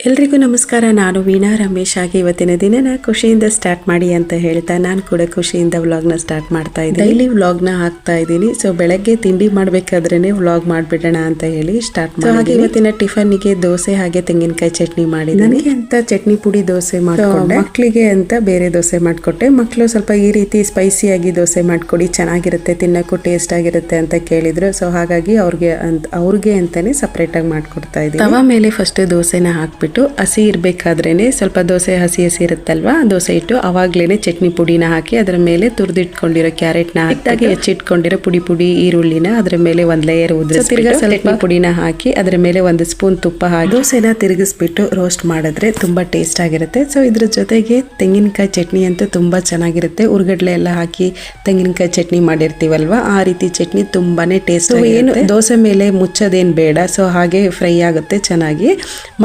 ಎಲ್ರಿಗೂ ನಮಸ್ಕಾರ. ನಾನು ವೀಣಾ ರಮೇಶ್ ಆಗಿ ಇವತ್ತಿನ ದಿನನ ಖುಷಿಯಿಂದ ಸ್ಟಾರ್ಟ್ ಮಾಡಿ ಅಂತ ಹೇಳ್ತಾ ನಾನು ಕೂಡ ಖುಷಿಯಿಂದ ವ್ಲಾಗ್ನ ಸ್ಟಾರ್ಟ್ ಮಾಡ್ತಾ ಇದ್ದೀನಿ. ಡೈಲಿ ವ್ಲಾಗ್ನ ಹಾಕ್ತಾ ಇದ್ದೀನಿ. ಸೊ ಬೆಳಗ್ಗೆ ತಿಂಡಿ ಮಾಡಬೇಕಾದ್ರೇನೆ ವ್ಲಾಗ್ ಮಾಡಿಬಿಡೋಣ ಅಂತ ಹೇಳಿ ಸ್ಟಾರ್ಟ್ ಮಾಡಿ. ಹಾಗೆ ಇವತ್ತಿನ ಟಿಫನ್ಗೆ ದೋಸೆ ಹಾಗೆ ತೆಂಗಿನಕಾಯಿ ಚಟ್ನಿ ಮಾಡಿದ್ದೀನಿ. ನನಗೆ ಅಂತ ಚಟ್ನಿ ಪುಡಿ ದೋಸೆ ಮಾಡಿಕೊಂಡೆ, ಮಕ್ಕಳಿಗೆ ಅಂತ ಬೇರೆ ದೋಸೆ ಮಾಡಿಕೊಟ್ಟೆ. ಮಕ್ಕಳು ಸ್ವಲ್ಪ ಈ ರೀತಿ ಸ್ಪೈಸಿಯಾಗಿ ದೋಸೆ ಮಾಡಿಕೊಡಿ, ಚೆನ್ನಾಗಿರುತ್ತೆ, ತಿನ್ನೋಕ್ಕೂ ಟೇಸ್ಟ್ ಆಗಿರುತ್ತೆ ಅಂತ ಕೇಳಿದ್ರು. ಸೊ ಹಾಗಾಗಿ ಅವ್ರಿಗೆ ಅಂತಾನೆ ಸಪ್ರೇಟ್ ಆಗಿ ಮಾಡ್ಕೊಡ್ತಾ ಇದ್ದೀನಿ. ತವಾ ಮೇಲೆ ಫಸ್ಟ್ ದೋಸೆನ ಹಾಕ್ಬಿಟ್ಟು ಹಸಿ ಇರಬೇಕಾದ್ರೇನೆ ಸ್ವಲ್ಪ ದೋಸೆ ಹಸಿ ಇರುತ್ತಲ್ವಾ, ದೋಸೆ ಇಟ್ಟು ಅವಾಗ್ಲೇನೆ ಚಟ್ನಿ ಪುಡಿನ ಹಾಕಿ ಅದರ ಮೇಲೆ ತುರಿದಿಟ್ಕೊಂಡಿರೋ ಕ್ಯಾರೆಟ್ನ ಹಾಕಿ ಹೆಚ್ಚಿಟ್ಕೊಂಡಿರೋ ಪುಡಿ ಈರುಳ್ಳಿನ ಅದರ ಮೇಲೆ ಒಂದು ಲೇಯರ್ ಉದ್ರಿಸ್ಬಿಟ್ಟು ಚಟ್ನಿ ಪುಡಿನ ಹಾಕಿ ಅದರ ಮೇಲೆ ಒಂದು ಸ್ಪೂನ್ ತುಪ್ಪ ಹಾಕಿ ದೋಸೆನ ತಿರುಗಿಸ್ಬಿಟ್ಟು ರೋಸ್ಟ್ ಮಾಡಿದ್ರೆ ತುಂಬಾ ಟೇಸ್ಟ್ ಆಗಿರುತ್ತೆ. ಸೊ ಇದ್ರ ಜೊತೆಗೆ ತೆಂಗಿನಕಾಯಿ ಚಟ್ನಿ ಅಂತೂ ತುಂಬಾ ಚೆನ್ನಾಗಿರುತ್ತೆ. ಉರ್ಗಡ್ಲೆ ಎಲ್ಲ ಹಾಕಿ ತೆಂಗಿನಕಾಯಿ ಚಟ್ನಿ ಮಾಡಿರ್ತೀವಲ್ವಾ, ಆ ರೀತಿ ಚಟ್ನಿ ತುಂಬಾನೇ ಟೇಸ್ಟ್. ಏನು ದೋಸೆ ಮೇಲೆ ಮುಚ್ಚೋದೇನು ಬೇಡ, ಸೊ ಹಾಗೆ ಫ್ರೈ ಆಗುತ್ತೆ ಚೆನ್ನಾಗಿ.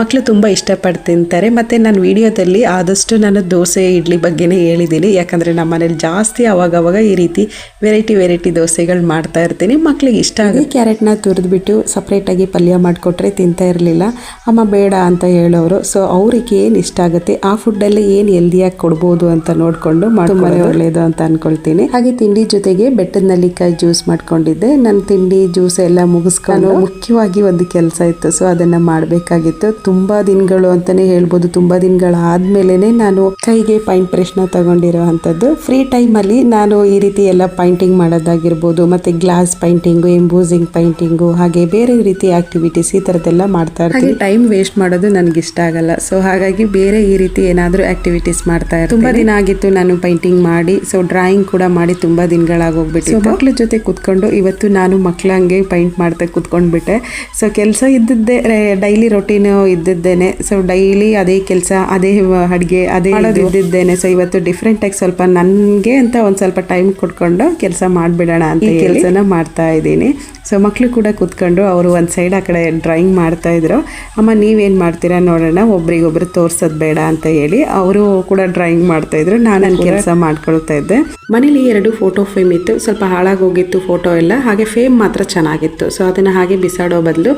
ಮಕ್ಕಳು ತುಂಬಾ ಇಷ್ಟಪಟ್ಟು ತಿಂತಾರೆ. ಮತ್ತು ನಾನು ವಿಡಿಯೋದಲ್ಲಿ ಆದಷ್ಟು ನಾನು ದೋಸೆ ಇಡ್ಲಿ ಬಗ್ಗೆನೇ ಹೇಳಿದ್ದೀನಿ, ಯಾಕಂದರೆ ನಮ್ಮ ಮನೇಲಿ ಜಾಸ್ತಿ ಅವಾಗವಾಗ ಈ ರೀತಿ ವೆರೈಟಿ ದೋಸೆಗಳು ಮಾಡ್ತಾ ಇರ್ತೀನಿ. ಮಕ್ಕಳಿಗೆ ಇಷ್ಟ ಆಗುತ್ತೆ. ಕ್ಯಾರೆಟ್ನ ತುರಿದ್ಬಿಟ್ಟು ಸಪ್ರೇಟಾಗಿ ಪಲ್ಯ ಮಾಡಿಕೊಟ್ರೆ ತಿಂತಾ ಇರಲಿಲ್ಲ, ಅಮ್ಮ ಬೇಡ ಅಂತ ಹೇಳೋರು. ಸೊ ಅವ್ರಿಗೆ ಏನು ಇಷ್ಟ ಆಗುತ್ತೆ ಆ ಫುಡ್ಡಲ್ಲಿ ಏನು ಹೆಲ್ದಿಯಾಗಿ ಕೊಡ್ಬೋದು ಅಂತ ನೋಡಿಕೊಂಡು ತುಂಬಾನೇ ಒಳ್ಳೆಯದು ಅಂತ ಅಂದ್ಕೊಳ್ತೀನಿ. ಹಾಗೆ ತಿಂಡಿ ಜೊತೆಗೆ ಬೆಟ್ಟದ ನೆಲ್ಲಿಕಾಯಿ ಜ್ಯೂಸ್ ಮಾಡ್ಕೊಂಡಿದ್ದೆ. ನನ್ನ ತಿಂಡಿ ಜ್ಯೂಸ್ ಎಲ್ಲ ಮುಗಿಸ್ಕೊಂಡು ಮುಖ್ಯವಾಗಿ ಒಂದು ಕೆಲಸ ಇತ್ತು, ಸೊ ಅದನ್ನು ಮಾಡಬೇಕಾಗಿತ್ತು. ತುಂಬ ದಿನಗಳು ಅಂತಾನೆ ಹೇಳ್ಬೋದು, ತುಂಬಾ ದಿನಗಳಾದ್ಮೇಲೆ ನಾನು ಕೈಗೆ ಪೈಂಟ್ ಬ್ರಷ್ನ ತಗೊಂಡಿರೋ ಅಂಥದ್ದು. ಫ್ರೀ ಟೈಮಲ್ಲಿ ನಾನು ಈ ರೀತಿ ಎಲ್ಲ ಪೈಂಟಿಂಗ್ ಮಾಡೋದಾಗಿರ್ಬೋದು, ಮತ್ತೆ ಗ್ಲಾಸ್ ಪೈಂಟಿಂಗು, ಎಂಬೋಸಿಂಗ್ ಪೈಂಟಿಂಗು, ಹಾಗೆ ಬೇರೆ ರೀತಿ ಆಕ್ಟಿವಿಟೀಸ್ ಈ ಥರದ್ದೆಲ್ಲ ಮಾಡ್ತಾ ಇರ್ತೀನಿ. ಟೈಮ್ ವೇಸ್ಟ್ ಮಾಡೋದು ನನಗೆ ಇಷ್ಟ ಆಗಲ್ಲ. ಸೊ ಹಾಗಾಗಿ ಬೇರೆ ಈ ರೀತಿ ಏನಾದರೂ ಆಕ್ಟಿವಿಟೀಸ್ ಮಾಡ್ತಾ ಇರ್ತೀನಿ. ತುಂಬಾ ದಿನ ಆಗಿತ್ತು ನಾನು ಪೈಂಟಿಂಗ್ ಮಾಡಿ, ಸೊ ಡ್ರಾಯಿಂಗ್ ಕೂಡ ಮಾಡಿ ತುಂಬಾ ದಿನಗಳಾಗೋಗ್ಬಿಟ್ಟು ಮಕ್ಕಳ ಜೊತೆ ಕುತ್ಕೊಂಡು ಇವತ್ತು ನಾನು ಮಕ್ಕಳಂಗೆ ಪೈಂಟ್ ಮಾಡ್ತಾ ಕುತ್ಕೊಂಡ್ಬಿಟ್ಟೆ. ಸೊ ಕೆಲಸ ಇದ್ದದ್ದೇ, ಡೈಲಿ ರೊಟೀನ್ ಇದ್ದದ್ದೇನೆ. ಸೊ ಡೈಲಿ ಅದೇ ಕೆಲಸ, ಅದೇ ಅಡುಗೆ, ಅದೇ ಇದ್ದಿದ್ದೇನೆ. ಸೊ ಇವತ್ತು ಡಿಫ್ರೆಂಟ್ ಆಗಿ ಸ್ವಲ್ಪ ನನಗೆ ಅಂತ ಒಂದು ಸ್ವಲ್ಪ ಟೈಮ್ ಕೊಟ್ಕೊಂಡು ಕೆಲಸ ಮಾಡಿಬಿಡೋಣ ಅಂತ ಕೆಲಸನ ಮಾಡ್ತಾ ಇದ್ದೀನಿ. ಸೊ ಮಕ್ಕಳು ಕೂಡ ಕೂತ್ಕೊಂಡು ಅವರು ಒಂದು ಸೈಡ್ ಆ ಕಡೆ ಡ್ರಾಯಿಂಗ್ ಮಾಡ್ತಾ ಇದ್ರು. ಅಮ್ಮ ನೀವೇನು ಮಾಡ್ತೀರಾ ನೋಡೋಣ, ಒಬ್ರಿಗೊಬ್ರು ತೋರ್ಸೋದು ಬೇಡ ಅಂತ ಹೇಳಿ ಅವರು ಕೂಡ ಡ್ರಾಯಿಂಗ್ ಮಾಡ್ತಾ ಇದ್ರು, ನಾನು ನನ್ನ ಕೆಲಸ ಮಾಡ್ಕೊಳ್ತಾ ಇದ್ದೆ. ಮನೇಲಿ 2 ಫೋಟೋ ಫ್ರೇಮ್ ಇತ್ತು, ಸ್ವಲ್ಪ ಹಾಳಾಗೋಗಿತ್ತು ಫೋಟೋ ಎಲ್ಲ. ಹಾಗೆ ಫ್ರೇಮ್ ಮಾತ್ರ ಚೆನ್ನಾಗಿತ್ತು. ಸೊ ಅದನ್ನು ಹಾಗೆ ಬಿಸಾಡೋ ಬದಲು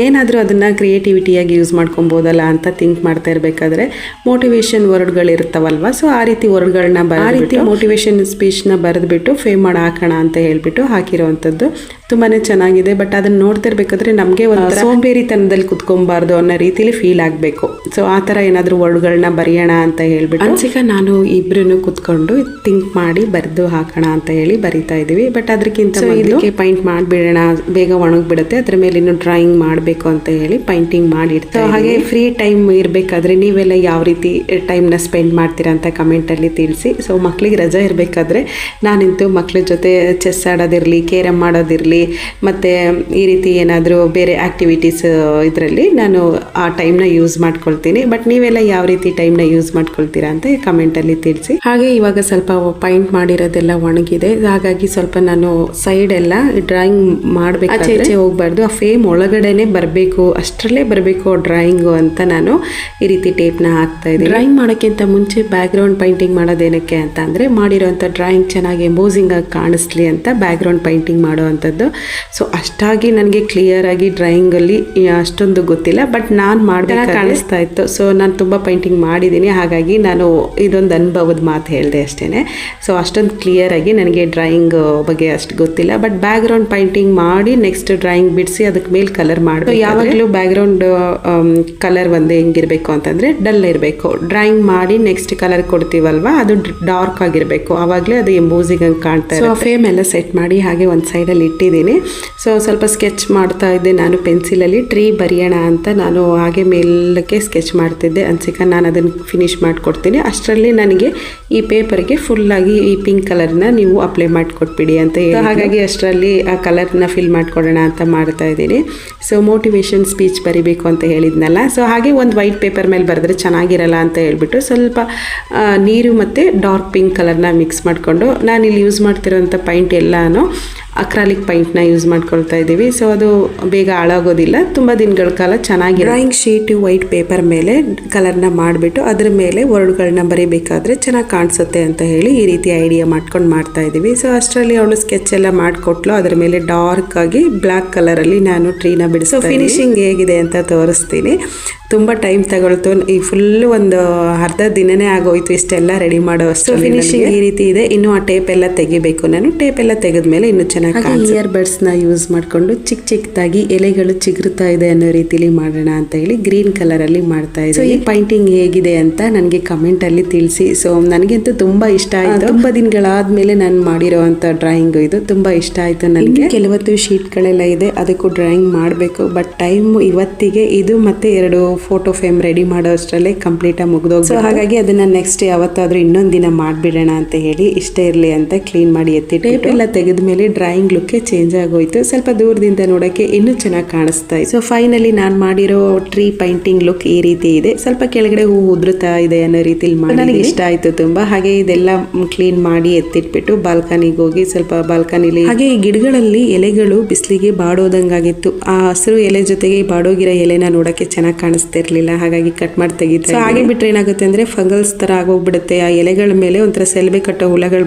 ಏನಾದರೂ ಅದನ್ನು ಕ್ರಿಯೇಟಿವಿಟಿಯಾಗಿ ಯೂಸ್ ಮಾಡ್ಕೊಬೋದಲ್ಲ ಅಂತ ಥಿಂಕ್ ಮಾಡ್ತಾ ಇರಬೇಕಾದ್ರೆ ಮೋಟಿವೇಶನ್ ವರ್ಡ್ಗಳಿರ್ತಾವಲ್ವ, ಸೊ ಆ ರೀತಿ ವರ್ಡ್ಗಳನ್ನ ಆ ರೀತಿ ಮೋಟಿವೇಶನ್ ಸ್ಪೀಚ್ನ ಬರೆದ್ಬಿಟ್ಟು ಫ್ರೇಮ್ ಮಾಡಿ ಹಾಕೋಣ ಅಂತ ಹೇಳ್ಬಿಟ್ಟು ಹಾಕಿರೋವಂಥದ್ದು ತುಂಬಾ ಚೆನ್ನಾಗಿದೆ. ಬಟ್ ಅದನ್ನು ನೋಡ್ತಿರ್ಬೇಕಾದ್ರೆ ನಮಗೆ ಒಂದು ಸೋಂಬೇರಿತನದಲ್ಲಿ ಕುತ್ಕೊಬಾರ್ದು ಅನ್ನೋ ರೀತಿಲಿ ಫೀಲ್ ಆಗಬೇಕು. ಸೊ ಆ ಥರ ಏನಾದರೂ ವರ್ಡ್ಗಳನ್ನ ಬರೆಯೋಣ ಅಂತ ಹೇಳ್ಬಿಟ್ಟು ಅನ್ಸಿಕ ನಾನು ಇಬ್ರು ಕುತ್ಕೊಂಡು ಥಿಂಕ್ ಮಾಡಿ ಬರೆದು ಹಾಕೋಣ ಅಂತ ಹೇಳಿ ಬರಿತಾ ಇದ್ದೀವಿ. ಬಟ್ ಅದಕ್ಕಿಂತ ಇದಕ್ಕೆ ಪೈಂಟ್ ಮಾಡಿಬಿಡೋಣ, ಬೇಗ ಒಣಗಿಬಿಡುತ್ತೆ, ಅದ್ರ ಮೇಲೆ ಇನ್ನು ಡ್ರಾಯಿಂಗ್ ಮಾಡಬೇಕು ಅಂತ ಹೇಳಿ ಪೈಂಟಿಂಗ್ ಮಾಡಿರ್ತೀವಿ. ಹಾಗೆ ಫ್ರೀ ಟೈಮ್ ಇರಬೇಕಾದ್ರೆ ನೀವೆಲ್ಲ ಯಾವ ರೀತಿ ಟೈಮ್ನ ಸ್ಪೆಂಡ್ ಮಾಡ್ತೀರಾ ಅಂತ ಕಮೆಂಟಲ್ಲಿ ತಿಳಿಸಿ. ಸೊ ಮಕ್ಕಳಿಗೆ ರಜೆ ಇರಬೇಕಾದ್ರೆ ನಾನಿಂತೂ ಮಕ್ಕಳ ಜೊತೆ ಚೆಸ್ ಆಡೋದಿರಲಿ, ಕೇರಮ್ ಮಾಡೋದಿರಲಿ, ಮತ್ತು ಈ ರೀತಿ ಏನಾದರೂ ಬೇರೆ ಆ್ಯಕ್ಟಿವಿಟೀಸ್ ಇದರಲ್ಲಿ ನಾನು ಆ ಟೈಮ್ನ ಯೂಸ್ ಮಾಡ್ಕೊಳ್ತೀನಿ. ಬಟ್ ನೀವೆಲ್ಲ ಯಾವ ರೀತಿ ಟೈಮ್ನ ಯೂಸ್ ಮಾಡ್ಕೊಳ್ತೀರಾ ಅಂತ ಕಮೆಂಟಲ್ಲಿ ತಿಳಿಸಿ. ಹಾಗೆ ಇವಾಗ ಸ್ವಲ್ಪ ಪೈಂಟ್ ಮಾಡಿರೋದೆಲ್ಲ ಒಣಗಿದೆ, ಹಾಗಾಗಿ ಸ್ವಲ್ಪ ನಾನು ಸೈಡ್ ಎಲ್ಲ ಡ್ರಾಯಿಂಗ್ ಮಾಡಬೇಕು, ಆಚೆ ಹೋಗ್ಬಾರ್ದು, ಆ ಫ್ರೇಮ್ ಒಳಗಡೆನೆ ಬರಬೇಕು, ಅಷ್ಟರಲ್ಲೇ ಬರಬೇಕು ಡ್ರಾಯಿಂಗು ಅಂತ ನಾನು ಈ ರೀತಿ ಟೇಪ್ನ ಹಾಕ್ತಾ ಇದ್ದೀನಿ. ಡ್ರಾಯಿಂಗ್ ಮಾಡೋಕ್ಕಿಂತ ಮುಂಚೆ ಬ್ಯಾಕ್ಗ್ರೌಂಡ್ ಪೈಂಟಿಂಗ್ ಮಾಡೋದೇನಕ್ಕೆ ಅಂತ ಅಂದರೆ ಮಾಡಿರೋಂಥ ಡ್ರಾಯಿಂಗ್ ಚೆನ್ನಾಗಿ ಎಂಬೋಸಿಂಗ್ ಆಗಿ ಕಾಣಿಸ್ಲಿ ಅಂತ ಬ್ಯಾಕ್ಗ್ರೌಂಡ್ ಪೈಂಟಿಂಗ್ ಮಾಡೋ ಅಂಥದ್ದು. ಸೊ ಅಷ್ಟಾಗಿ ನನಗೆ ಕ್ಲಿಯರ್ ಆಗಿ ಡ್ರಾಯಿಂಗಲ್ಲಿ ಅಷ್ಟೊಂದು ಗೊತ್ತಿಲ್ಲ, ಬಟ್ ನಾನು ಮಾಡಬೇಕಾದ್ರೆ ಕಾಣಿಸ್ತಾ ಇತ್ತು. ಸೊ ನಾನು ತುಂಬ ಪೈಂಟಿಂಗ್ ಮಾಡಿದ್ದೀನಿ, ಹಾಗಾಗಿ ನಾನು ಇದೊಂದು ಅನುಭವದ ಮಾತು ಹೇಳಿದೆ ಅಷ್ಟೇ. ಸೊ ಅಷ್ಟೊಂದು ಕ್ಲಿಯರ್ ಆಗಿ ನನಗೆ ಡ್ರಾಯಿಂಗ್ ಬಗ್ಗೆ ಅಷ್ಟು ಗೊತ್ತಿಲ್ಲ. ಬಟ್ ಬ್ಯಾಕ್ಗ್ರೌಂಡ್ ಪೈಂಟಿಂಗ್ ಮಾಡಿ ನೆಕ್ಸ್ಟ್ ಡ್ರಾಯಿಂಗ್ ಬಿಡಿಸಿ ಅದಕ್ಕೆ ಮೇಲೆ ಕಲರ್ ಮಾಡಬೇಕು. ಯಾವಾಗಲೂ ಬ್ಯಾಕ್ಗ್ರೌಂಡ್ ಕಲರ್ ಒಂದೇ ಹೆಂಗಿರಬೇಕು ಅಂತಂದರೆ ಡಲ್ ಇರಬೇಕು. ಡ್ರಾಯಿಂಗ್ ಮಾಡಿ ನೆಕ್ಸ್ಟ್ ಕಲರ್ ಕೊಡ್ತೀವಲ್ವ, ಅದು ಡಾರ್ಕ್ ಆಗಿರಬೇಕು, ಆವಾಗಲೇ ಅದು ಎಂಬೋಸಿಂಗ್ ಹಂಗೆ ಕಾಣ್ತಾ ಇದೆ. ಸೊ ಫ್ರೇಮ್ ಎಲ್ಲ ಸೆಟ್ ಮಾಡಿ ಹಾಗೆ ಒಂದು ಸೈಡಲ್ಲಿ ಇಟ್ಟಿದ್ದೀನಿ. ಸೊ ಸ್ವಲ್ಪ ಸ್ಕೆಚ್ ಮಾಡ್ತಾ ಇದ್ದೆ ನಾನು ಪೆನ್ಸಿಲಲ್ಲಿ. ಟ್ರೀ ಬರೆಯೋಣ ಅಂತ ನಾನು ಹಾಗೆ ಮೇಲಕ್ಕೆ ಸ್ಕೆಚ್ ಮಾಡ್ತಿದ್ದೆ. ಅನ್ಸಿಕ ನಾನು ಅದನ್ನು ಫಿನಿಶ್ ಮಾಡಿಕೊಡ್ತೀನಿ, ಅಷ್ಟರಲ್ಲಿ ನನಗೆ ಈ ಪೇಪರ್ಗೆ ಫುಲ್ಲಾಗಿ ಈ ಪಿಂಕ್ ಕಲರ್ನ ನೀವು ಅಪ್ಲೈ ಮಾಡಿಕೊಟ್ಬಿಡಿ ಅಂತ ಹೇಳಿ, ಹಾಗಾಗಿ ಅಷ್ಟರಲ್ಲಿ ಆ ಕಲರ್ನ ಫಿಲ್ ಮಾಡ್ಕೊಡೋಣ ಅಂತ ಮಾಡ್ತಾ ಇದ್ದೀನಿ. ಸೊ ಮೋಟಿವೇಶನ್ ಸ್ಪೀಚ್ ಬರಿಬೇಕು ಅಂತ ಹೇಳಿದ್ನಲ್ಲ, ಸೊ ಹಾಗೆ ಒಂದು ವೈಟ್ ಪೇಪರ್ ಮೇಲೆ ಬರೆದ್ರೆ ಚೆನ್ನಾಗಿರಲ್ಲ ಅಂತ ಹೇಳ್ಬಿಟ್ಟು ಸ್ವಲ್ಪ ನೀರು ಮತ್ತು ಡಾರ್ಕ್ ಪಿಂಕ್ ಕಲರ್ನ ಮಿಕ್ಸ್ ಮಾಡಿಕೊಂಡು ನಾನು ಇಲ್ಲಿ ಯೂಸ್ ಮಾಡ್ತಿರೋಂಥ ಪೈಂಟ್ ಎಲ್ಲನೂ ಅಕ್ರಾಲಿಕ್ ಪೈಂಟ್ನ ಯೂಸ್ ಮಾಡ್ಕೊಳ್ತಾ ಇದ್ದೀವಿ. ಸೊ ಅದು ಬೇಗ ಹಾಳಾಗೋದಿಲ್ಲ, ತುಂಬ ದಿನಗಳ ಕಾಲ ಚೆನ್ನಾಗಿ. ಡ್ರಾಯಿಂಗ್ ಶೀಟ್ ವೈಟ್ ಪೇಪರ್ ಮೇಲೆ ಕಲರ್ನ ಮಾಡಿಬಿಟ್ಟು ಅದ್ರ ಮೇಲೆ ವರ್ಡ್ಗಳನ್ನ ಬರೀಬೇಕಾದ್ರೆ ಚೆನ್ನಾಗಿ ಕಾಣಿಸುತ್ತೆ ಅಂತ ಹೇಳಿ ಈ ರೀತಿ ಐಡಿಯಾ ಮಾಡ್ಕೊಂಡು ಮಾಡ್ತಾ ಇದ್ದೀವಿ. ಸೊ ಅಷ್ಟರಲ್ಲಿ ಅವಳು ಸ್ಕೆಚ್ ಎಲ್ಲ ಮಾಡಿಕೊಟ್ಲು. ಅದ್ರ ಮೇಲೆ ಡಾರ್ಕ್ ಆಗಿ ಬ್ಲ್ಯಾಕ್ ಕಲರಲ್ಲಿ ನಾನು ಟ್ರೀನ ಬಿಡಿಸೋ ಫಿನಿಶಿಂಗ್ ಹೇಗಿದೆ ಅಂತ ತೋರಿಸ್ತೀನಿ. ತುಂಬ ಟೈಮ್ ತಗೊಳ್ತು. ಈ ಫುಲ್ ಒಂದು ಅರ್ಧ ದಿನನೇ ಆಗೋಯ್ತು ಇಷ್ಟೆಲ್ಲ ರೆಡಿ ಮಾಡೋ ಅಷ್ಟು. ಫಿನಿಶಿಂಗ್ ಈ ರೀತಿ ಇದೆ. ಇನ್ನು ಆ ಟೇಪ್ ಎಲ್ಲ ತೆಗಿಬೇಕು. ನಾನು ಟೇಪ್ ಎಲ್ಲ ತೆಗೆದ್ಮೇಲೆ ಇನ್ನು ಚೆನ್ನಾಗಿ ಇಯರ್ ಬಡ್ಸ್ ನ ಯೂಸ್ ಮಾಡ್ಕೊಂಡು ಚಿಕ್ಕದಾಗಿ ಎಲೆಗಳು ಚಿಗುರ್ತಾ ಇದೆ ಅನ್ನೋ ರೀತಿಲಿ ಮಾಡೋಣ ಅಂತ ಹೇಳಿ ಗ್ರೀನ್ ಕಲರ್ ಅಲ್ಲಿ ಮಾಡ್ತಾ ಇದ್ದೀನಿ. ಈ ಪೈಂಟಿಂಗ್ ಹೇಗಿದೆ ಅಂತ ನನಗೆ ಕಮೆಂಟ್ ಅಲ್ಲಿ ತಿಳಿಸಿ. ಸೊ ನನಗಂತೂ ತುಂಬಾ ಇಷ್ಟ ಆಯ್ತು. ತುಂಬಾ ದಿನಗಳಾದ್ಮೇಲೆ ನಾನು ಮಾಡಿರೋ ಅಂತ ಡ್ರಾಯಿಂಗ್ ಇದು ತುಂಬಾ ಇಷ್ಟ ಆಯ್ತು ನನಗೆ. ಕೆಲವತ್ತು ಶೀಟ್ ಗಳೆಲ್ಲ ಇದೆ, ಅದಕ್ಕೂ ಡ್ರಾಯಿಂಗ್ ಮಾಡಬೇಕು. ಬಟ್ ಟೈಮ್ ಇವತ್ತಿಗೆ ಇದು ಮತ್ತೆ 2 ಫೋಟೋ ಫ್ರೇಮ್ ರೆಡಿ ಮಾಡೋ ಅಷ್ಟರಲ್ಲೇ ಕಂಪ್ಲೀಟ್ ಆಗಿ ಮುಗ್ದೋಗಿ. ಸೊ ಹಾಗಾಗಿ ಅದನ್ನ ನೆಕ್ಸ್ಟ್ ಯಾವತ್ತಾದ್ರೂ ಇನ್ನೊಂದು ದಿನ ಮಾಡ್ಬಿಡೋಣ ಅಂತ ಹೇಳಿ ಇಷ್ಟೇ ಇರಲಿ ಅಂತ ಕ್ಲೀನ್ ಮಾಡಿ ಎತ್ತಿಟ್ಟು ಟೇಪ್ ಎಲ್ಲ ತೆಗೆದ ಮೇಲೆ ಡ್ರಾಯಿಂಗ್ ಲುಕ್ ಚೇಂಜ್ ಆಗೋಯ್ತು. ಸ್ವಲ್ಪ ದೂರದಿಂದ ನೋಡಕ್ಕೆ ಇನ್ನೂ ಚೆನ್ನಾಗಿ ಕಾಣಿಸ್ತಾ ಇದೆ. ಸೊ ಫೈನಲಿ ನಾನು ಮಾಡಿರೋ ಟ್ರೀ ಪೈಂಟಿಂಗ್ ಲುಕ್ ಈ ರೀತಿ ಇದೆ. ಸ್ವಲ್ಪ ಕೆಳಗಡೆ ಹೂ ಉದುರುತ್ತಾ ಇದೆ ಅನ್ನೋ ರೀತಿಲಿ ಮಾಡಿ ನನಗೆ ಇಷ್ಟ ಆಯ್ತು ತುಂಬಾ. ಹಾಗೆ ಇದೆಲ್ಲ ಕ್ಲೀನ್ ಮಾಡಿ ಎತ್ತಿಟ್ಬಿಟ್ಟು ಬಾಲ್ಕನಿಗೆ ಹೋಗಿ ಸ್ವಲ್ಪ ಬಾಲ್ಕನಿಲಿ ಹಾಗೆ ಈ ಗಿಡಗಳಲ್ಲಿ ಎಲೆಗಳು ಬಿಸಿಲಿಗೆ ಬಾಡೋದಂಗಾಗಿತ್ತು. ಆ ಹಸಿರು ಎಲೆ ಜೊತೆಗೆ ಬಾಡೋಗಿರೋ ಎಲೆನ ನೋಡಕ್ಕೆ ಚೆನ್ನಾಗಿ ಕಾಣಿಸ್ತಿರ್ಲಿಲ್ಲ. ಹಾಗಾಗಿ ಕಟ್ ಮಾಡಿ ತೆಗಿತಾ. ಸೊ ಹಾಗೆ ಬಿಟ್ರೆ ಏನಾಗುತ್ತೆ ಅಂದ್ರೆ ಫಂಗಲ್ಸ್ ತರ ಆಗೋಗ್ಬಿಡುತ್ತೆ. ಆ ಎಲೆಗಳ ಮೇಲೆ ಒಂಥರ ಸೆಲ್ಬೆ ಕಟ್ಟೋ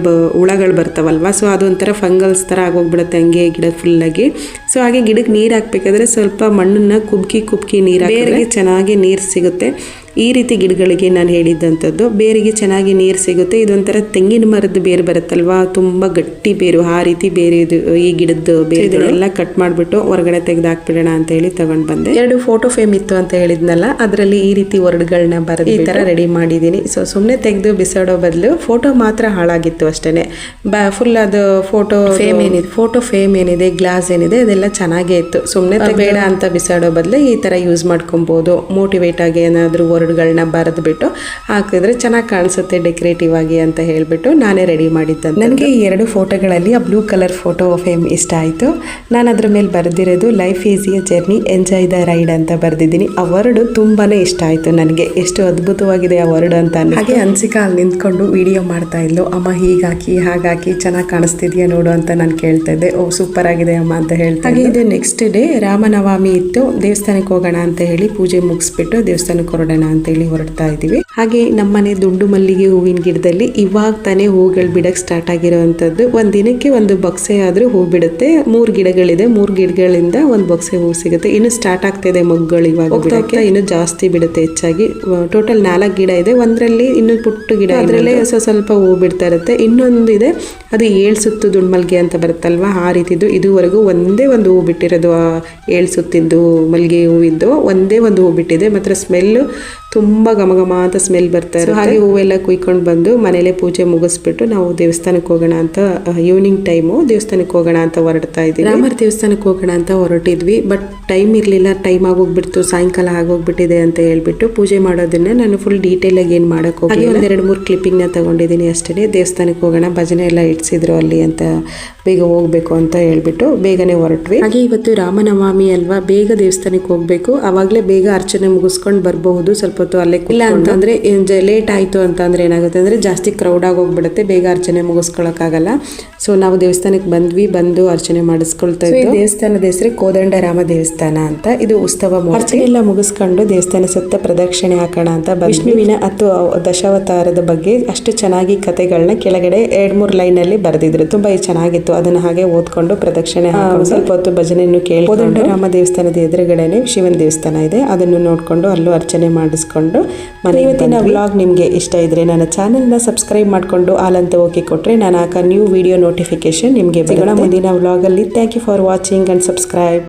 ಹುಳಗಳು ಬರ್ತಾವಲ್ವಾ. ಸೊ ಅದೊಂಥರ ಫಂಗಲ್ಸ್ ತರ ಆಗೋಗ್ಬಿಡುತ್ತೆ ಹಂಗೆ ಗಿಡ ಫುಲ್ ಆಗಿ. ಸೊ ಹಾಗೆ ಗಿಡಕ್ಕೆ ನೀರು ಹಾಕ್ಬೇಕಾದ್ರೆ ಸ್ವಲ್ಪ ಮಣ್ಣನ್ನ ಕುಬ್ಕಿ ನೀರು ಬೇರೆಗೆ ಚೆನ್ನಾಗಿ ನೀರು ಸಿಗುತ್ತೆ. ಈ ರೀತಿ ಗಿಡಗಳಿಗೆ ನಾನು ಹೇಳಿದ್ದಂಥದ್ದು ಬೇರಿಗೆ ಚೆನ್ನಾಗಿ ನೀರು ಸಿಗುತ್ತೆ. ಇದೊಂಥರ ತೆಂಗಿನ ಮರದ ಬೇರು ಬರುತ್ತಲ್ವಾ, ತುಂಬಾ ಗಟ್ಟಿ ಬೇರು, ಆ ರೀತಿ ಬೇರೆ ಇದು ಈ ಗಿಡದ ಬೇರು ಎಲ್ಲ ಕಟ್ ಮಾಡಿಬಿಟ್ಟು ಹೊರಗಡೆ ತೆಗೆದು ಹಾಕ್ಬಿಡೋಣ ಅಂತ ಹೇಳಿ ತಗೊಂಡ್ ಬಂದೆ. 2 ಫೋಟೋ ಫ್ರೇಮ್ ಇತ್ತು ಅಂತ ಹೇಳಿದ್ನಲ್ಲ, ಅದರಲ್ಲಿ ಈ ರೀತಿ ವರ್ಡ್ಗಳನ್ನ ಬರೆದು ಈ ತರ ರೆಡಿ ಮಾಡಿದ್ದೀನಿ. ಸೊ ಸುಮ್ಮನೆ ತೆಗೆದು ಬಿಸಾಡೋ ಬದಲು ಫೋಟೋ ಮಾತ್ರ ಹಾಳಾಗಿತ್ತು ಅಷ್ಟೇನೆ. ಫುಲ್ ಅದು ಫೋಟೋ ಫ್ರೇಮ್ ಏನಿದೆ ಗ್ಲಾಸ್ ಏನಿದೆ ಅದೆಲ್ಲ ಚೆನ್ನಾಗೇ ಇತ್ತು. ಸುಮ್ಮನೆ ಬೇಡ ಅಂತ ಬಿಸಾಡೋ ಬದಲು ಈ ತರ ಯೂಸ್ ಮಾಡ್ಕೊಬಹುದು. ಮೋಟಿವೇಟ್ ಆಗಿ ಏನಾದ್ರು ವರ್ಡ್ಗಳನ್ನ ಬರೆದು ಬಿಟ್ಟು ಹಾಕಿದ್ರೆ ಚೆನ್ನಾಗಿ ಕಾಣಿಸುತ್ತೆ ಡೆಕೋರೇಟಿವ್ ಆಗಿ ಅಂತ ಹೇಳ್ಬಿಟ್ಟು ನಾನೇ ರೆಡಿ ಮಾಡಿದ್ದೆ. ನನಗೆ ಈ 2 ಫೋಟೋಗಳಲ್ಲಿ ಆ ಬ್ಲೂ ಕಲರ್ ಫೋಟೋ ಫ್ರೇಮ್ ಇಷ್ಟ ಆಯಿತು. ನಾನು ಅದ್ರ ಮೇಲೆ ಬರೆದಿರೋದು life is a journey enjoy the ride ಅಂತ ಬರೆದಿದ್ದೀನಿ. ಆ ವರ್ಡ್ ತುಂಬಾನೇ ಇಷ್ಟ ಆಯಿತು ನನಗೆ. ಎಷ್ಟು ಅದ್ಭುತವಾಗಿದೆ ಆ ವರ್ಡ್ ಅಂತ. ಹಾಗೆ ಹನ್ಸಿಕಾ ಅಲ್ಲಿ ನಿಂತ್ಕೊಂಡು ವಿಡಿಯೋ ಮಾಡ್ತಾ ಇದ್ಲು. ಅಮ್ಮ ಹೀಗಾಕಿ ಹಾಗಾಕಿ ಚೆನ್ನಾಗಿ ಕಾಣಿಸ್ತಿದ್ಯಾ ನೋಡು ಅಂತ ನಾನು ಕೇಳ್ತಾ ಇದ್ದೆ. ಓ ಸೂಪರ್ ಆಗಿದೆ ಅಮ್ಮ ಅಂತ ಹೇಳ್ತಾ. ಹಾಗೆ ಇದು ನೆಕ್ಸ್ಟ್ ಡೇ ರಾಮನವಮಿ ಇತ್ತು. ದೇವಸ್ಥಾನಕ್ಕೆ ಹೋಗೋಣ ಅಂತ ಹೇಳಿ ಪೂಜೆ ಮುಗಿಸ್ಬಿಟ್ಟು ದೇವಸ್ಥಾನಕ್ಕೆ ಹೊರಡೋಣ ಅಂತ ಹೇಳಿ ಹೊರಡ್ತಾ ಇದೀವಿ. ಹಾಗೆ ನಮ್ಮನೆ ದುಂಡು ಮಲ್ಲಿಗೆ ಹೂವಿನ ಗಿಡದಲ್ಲಿ ಇವಾಗ ತಾನೇ ಹೂಗಳು ಬಿಡಕ್ ಸ್ಟಾರ್ಟ್ ಆಗಿರೋವಂಥದ್ದು. ಒಂದ್ ದಿನಕ್ಕೆ 1 ಬೊಕ್ಸೆ ಆದ್ರೂ ಹೂ ಬಿಡುತ್ತೆ. 3 ಗಿಡಗಳಿದೆ, 3 ಗಿಡಗಳಿಂದ 1 ಬೊಕ್ಸೆ ಹೂ ಸಿಗುತ್ತೆ. ಇನ್ನು ಸ್ಟಾರ್ಟ್ ಆಗ್ತಿದೆ ಮೊಗ್ಗುಗಳು ಇವಾಗ ಬಿಡಕ್ಕೆ. ಇನ್ನು ಜಾಸ್ತಿ ಬಿಡುತ್ತೆ ಹೆಚ್ಚಾಗಿ. ಟೋಟಲ್ 4 ಗಿಡ ಇದೆ. ಒಂದ್ರಲ್ಲಿ ಇನ್ನು ಪುಟ್ಟು ಗಿಡ, ಅದ್ರಲ್ಲೇ ಸ್ವಲ್ಪ ಹೂ ಬಿಡ್ತಾ ಇರುತ್ತೆ. ಇನ್ನೊಂದು ಇದೆ, ಅದು 7 ಸುತ್ತು ದುಂಡು ಮಲ್ಲಿಗೆ ಅಂತ ಬರುತ್ತಲ್ವಾ, ಆ ರೀತಿದ್ದು. ಇದುವರೆಗೂ ಒಂದೇ ಒಂದು ಹೂ ಬಿಟ್ಟಿರೋದು. 7 ಸುತ್ತಿಂದು ಮಲ್ಲಿಗೆ ಹೂವಿದ್ದು ಒಂದೇ ಒಂದು ಹೂ ಬಿಟ್ಟಿದೆ. ಮಾತ್ರ ಸ್ಮೆಲ್ ತುಂಬಾ ಘಮ ಅಂತ ಸ್ಮೆಲ್ ಬರ್ತಾ ಇರುತ್ತೆ. ಹಾಗೆ ಹೂವೆಲ್ಲ ಕುಯ್ಕೊಂಡು ಬಂದು ಮನೇಲೆ ಪೂಜೆ ಮುಗಿಸ್ಬಿಟ್ಟು ನಾವು ದೇವಸ್ಥಾನಕ್ಕೆ ಹೋಗೋಣ ಅಂತ ಈವ್ನಿಂಗ್ ಟೈಮು ದೇವಸ್ಥಾನಕ್ಕೆ ಹೋಗೋಣ ಅಂತ ಹೊರಡ್ತಾ ಇದ್ವಿ. ರಾಮರ ದೇವಸ್ಥಾನಕ್ಕೆ ಹೋಗೋಣ ಅಂತ ಹೊರಟಿದ್ವಿ. ಬಟ್ ಟೈಮ್ ಇರ್ಲಿಲ್ಲ, ಟೈಮ್ ಆಗೋಗ್ಬಿಡ್ತು, ಸಾಯಂಕಾಲ ಆಗೋಗ್ಬಿಟ್ಟಿದೆ ಅಂತ ಹೇಳ್ಬಿಟ್ಟು ಪೂಜೆ ಮಾಡೋದನ್ನ ನಾನು ಫುಲ್ ಡೀಟೇಲ್ ಆಗಿ ಏನ್ ಮಾಡಕ್ ಹೋಗಿ ಒಂದ್ 2-3 ಕ್ಲಿಪ್ಪಿಂಗ್ ನ ತಗೊಂಡಿದ್ದೀನಿ ಅಷ್ಟೇ. ದೇವಸ್ಥಾನಕ್ಕೆ ಹೋಗೋಣ, ಭಜನೆ ಎಲ್ಲ ಇಡ್ಸಿದ್ರು ಅಲ್ಲಿ ಅಂತ, ಬೇಗ ಹೋಗ್ಬೇಕು ಅಂತ ಹೇಳ್ಬಿಟ್ಟು ಬೇಗನೆ ಹೊರಟ್ವಿ. ಹಾಗೆ ಇವತ್ತು ರಾಮನವಮಿ ಅಲ್ವಾ, ಬೇಗ ದೇವಸ್ಥಾನಕ್ಕೆ ಹೋಗ್ಬೇಕು. ಅವಾಗ್ಲೇ ಬೇಗ ಅರ್ಚನೆ ಮುಗಿಸ್ಕೊಂಡು ಬರ್ಬಹುದು. ಸ್ವಲ್ಪ ಹೊತ್ತು ಅಲ್ಲೇ ಇಲ್ಲ ಅಂತಂದ್ರೆ ಲೇಟ್ ಆಯ್ತು ಅಂತಂದ್ರೆ ಏನಾಗುತ್ತೆ ಅಂದ್ರೆ ಜಾಸ್ತಿ ಕ್ರೌಡ್ ಆಗೋಗ್ಬಿಡುತ್ತೆ, ಬೇಗ ಅರ್ಚನೆ ಮುಗಿಸ್ಕೊಳಕ್ಕಾಗಲ್ಲ. ಸೊ ನಾವು ದೇವಸ್ಥಾನಕ್ಕೆ ಬಂದು ಅರ್ಚನೆ ಮಾಡಿಸ್ಕೊಳ್ತಾ ಇದ್ವಿ. ದೇವಸ್ಥಾನದ ಹೆಸರು ಕೋದಂಡ ರಾಮ ದೇವಸ್ಥಾನ ಅಂತ. ಇದು ಉತ್ಸವ ಅರ್ಚನೆ ಎಲ್ಲ ಮುಗಿಸ್ಕೊಂಡು ದೇವಸ್ಥಾನ ಸುತ್ತ ಪ್ರದಕ್ಷಿಣೆ ಹಾಕೋಣ ಅಂತ ವಿಷ್ಣುವಿನ 10 ದಶಾವತಾರದ ಬಗ್ಗೆ ಅಷ್ಟು ಚೆನ್ನಾಗಿ ಕಥೆಗಳನ್ನ ಕೆಳಗಡೆ 2-3 ಲೈನ್ ಅಲ್ಲಿ ಬರೆದಿದ್ರು. ತುಂಬಾ ಚೆನ್ನಾಗಿತ್ತು. ಅದನ್ನ ಹಾಗೆ ಓದ್ಕೊಂಡು ಪ್ರದಕ್ಷಿಣೆ ಹಾಕೊಂಡು ಸ್ವಲ್ಪ ಹೊತ್ತು ಭಜನೆಯನ್ನು ಕೇಳಿ ಕೋದಂಡ ರಾಮ ದೇವಸ್ಥಾನದ ಎದುರುಗಡೆನೆ ಶಿವನ ದೇವಸ್ಥಾನ ಇದೆ. ಅದನ್ನು ನೋಡ್ಕೊಂಡು ಅಲ್ಲೂ ಅರ್ಚನೆ ಮಾಡಿಸ್ಕೊಂಡು ಇವತ್ತಿನ ವ್ಲಾಗ್ ನಿಮಗೆ ಇಷ್ಟ ಇದ್ರೆ ನನ್ನ ಚಾನೆಲ್ನ ಸಬ್ಸ್ಕ್ರೈಬ್ ಮಾಡ್ಕೊಂಡು ಆಲ್ ಅಂತ ಓಕೆ ಕೊಟ್ರೆ ನಾನು ಹಾಕೋ ನ್ಯೂ ವಿಡಿಯೋ ನೋಟಿಫಿಕೇಶನ್ ನಿಮಗೆ ಸಿಗೋಣ ಮುಂದಿನ ವ್ಲಾಗ್ ಅಲ್ಲಿ. Thank you for watching and subscribe.